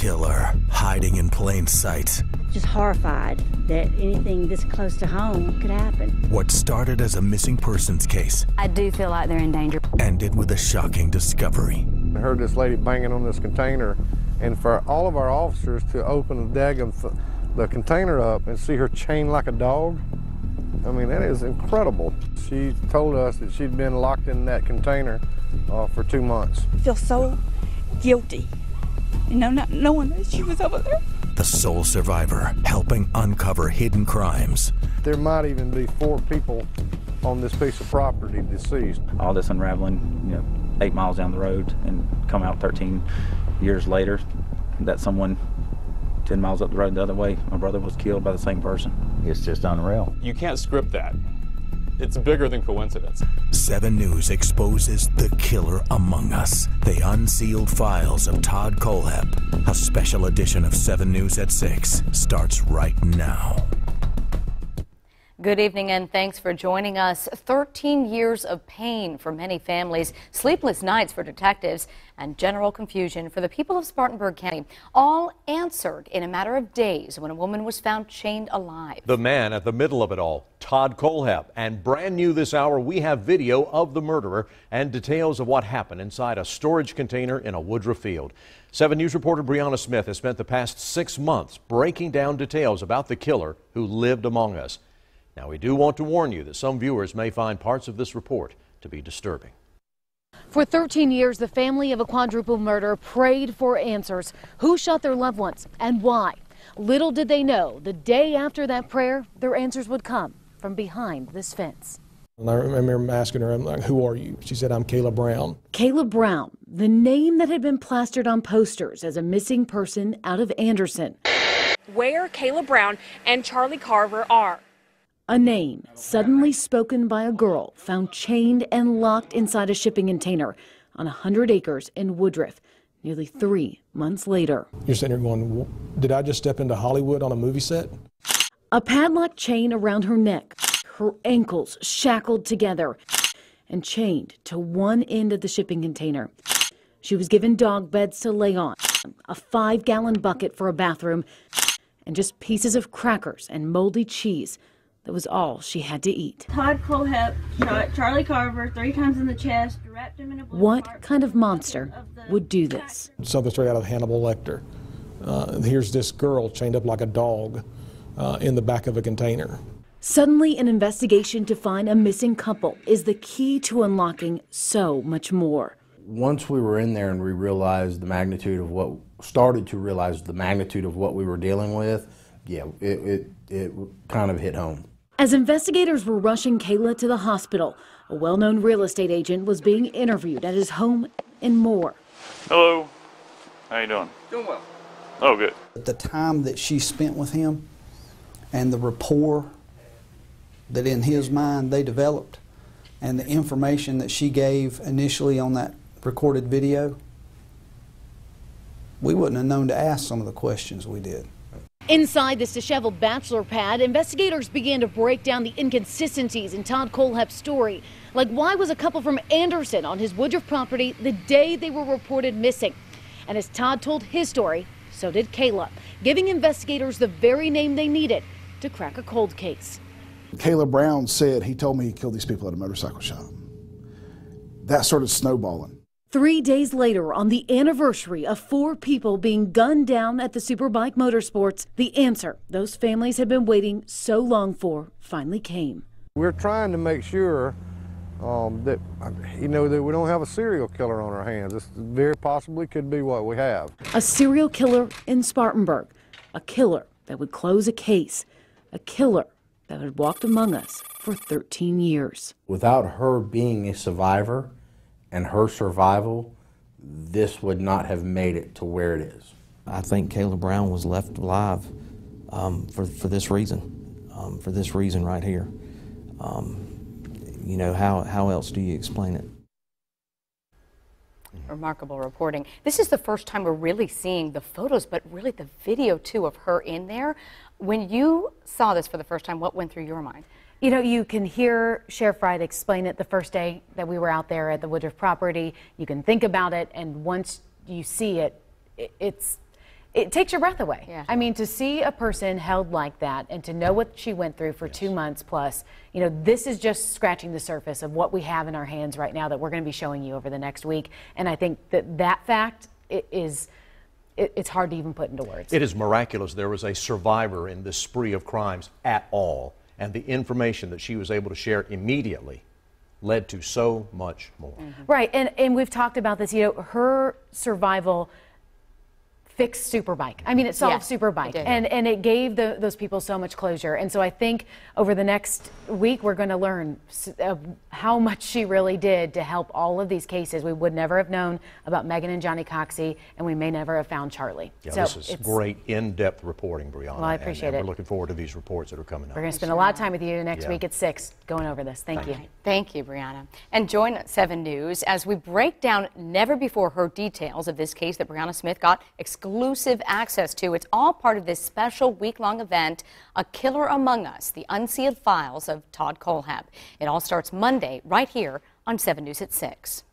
killer hiding in plain sight. Just horrified that anything this close to home could happen. What started as a missing persons case I do feel like they're in danger. ended with a shocking discovery. I heard this lady banging on this container, and for all of our officers to open the container up and see her chained like a dog, I mean, that is incredible. She told us that she'd been locked in that container for 2 months. I feel so guilty, not knowing that she was over there. The sole survivor helping uncover hidden crimes. There might even be 4 people on this piece of property deceased. All this unraveling, 8 miles down the road, and come out 13 years later that someone 10 miles up the road the other way, my brother was killed by the same person. It's just unreal. You can't script that. It's bigger than coincidence. 7 News exposes the killer among us. The Unsealed Files of Todd Kohlhepp. A special edition of 7 News at 6 starts right now. Good evening and thanks for joining us. 13 years of pain for many families, sleepless nights for detectives, and general confusion for the people of Spartanburg County, all answered in a matter of days when a woman was found chained alive. The man at the middle of it all, Todd Kohlhepp, and brand new this hour, we have video of the murderer and details of what happened inside a storage container in a Woodruff field. 7 News reporter Brianna Smith has spent the past 6 months breaking down details about the killer who lived among us. Now, we do want to warn you that some viewers may find parts of this report to be disturbing. For 13 years, the family of a quadruple murder prayed for answers. Who shot their loved ones and why? Little did they know, the day after that prayer, their answers would come from behind this fence. And I remember asking her, I'm like, who are you? She said, I'm Kayla Brown. Kayla Brown, the name that had been plastered on posters as a missing person out of Anderson. Where Kayla Brown and Charlie Carver are. A name suddenly spoken by a girl found chained and locked inside a shipping container on 100 acres in Woodruff, nearly 3 months later. You're sitting here going, did I just step into Hollywood on a movie set? A padlock chain around her neck, her ankles shackled together and chained to one end of the shipping container. She was given dog beds to lay on, a 5-gallon bucket for a bathroom, and just pieces of crackers and moldy cheese. That was all she had to eat. Todd Kohlhepp shot Charlie Carver 3 times in the chest, wrapped him in a blue What kind of monster would do this? Something straight out of Hannibal Lecter. Here's this girl chained up like a dog in the back of a container. Suddenly, an investigation to find a missing couple is the key to unlocking so much more. Once we were in there and we realized the magnitude of what we were dealing with, yeah, it kind of hit home. As investigators were rushing Kayla to the hospital, a well-known real estate agent was being interviewed at his home and more. Hello. How you doing? Doing well. Oh, good. The time that she spent with him and the rapport that in his mind they developed and the information that she gave initially on that recorded video, we wouldn't have known to ask some of the questions we did. Inside this disheveled bachelor pad, investigators began to break down the inconsistencies in Todd Kohlhepp's story. Like, why was a couple from Anderson on his Woodruff property the day they were reported missing? And as Todd told his story, so did Kayla, giving investigators the very name they needed to crack a cold case. Kayla Brown said he told me he killed these people at a motorcycle shop. That started snowballing. 3 days later, on the anniversary of 4 people being gunned down at the Superbike Motorsports, the answer those families had been waiting so long for finally came. We're trying to make sure that we don't have a serial killer on our hands. This very possibly could be what we have. A serial killer in Spartanburg, a killer that would close a case, a killer that had walked among us for 13 years. Without her being a survivor and her survival, this would not have made it to where it is. I think Kayla Brown was left alive for this reason right here. How else do you explain it? Remarkable reporting. This is the first time we're really seeing the photos, but really the video too of her in there. When you saw this for the first time, what went through your mind? You can hear Sheriff Wright explain it the first day that we were out there at the Woodruff property. You can think about it, and once you see it, it takes your breath away. Yeah. I mean, to see a person held like that and to know what she went through for 2 months plus, you know, this is just scratching the surface of what we have in our hands right now that we're going to be showing you over the next week. And I think that fact it's hard to even put into words. It is miraculous there was a survivor in this spree of crimes at all, and the information that she was able to share immediately led to so much more. Right, and we've talked about this, you know, her survival fixed Superbike. I mean, it solved Superbike, and it gave those people so much closure. And so I think over the next week, we're going to learn how much she really did to help all of these cases. We would never have known about Megan and Johnny Coxey, and we may never have found Charlie. Yeah, so this is great in-depth reporting, Brianna. Well, I appreciate it. We're looking forward to these reports that are coming up. We're going to spend a lot of time with you next week at 6 going over this. Thank you. Thank you, Brianna. And join 7 News as we break down never-before-heard details of this case that Brianna Smith got exclusive access to. It's all part of this special week-long event, A Killer Among Us, the Unsealed Files of Todd Kohlhepp. It all starts Monday right here on 7 News at 6.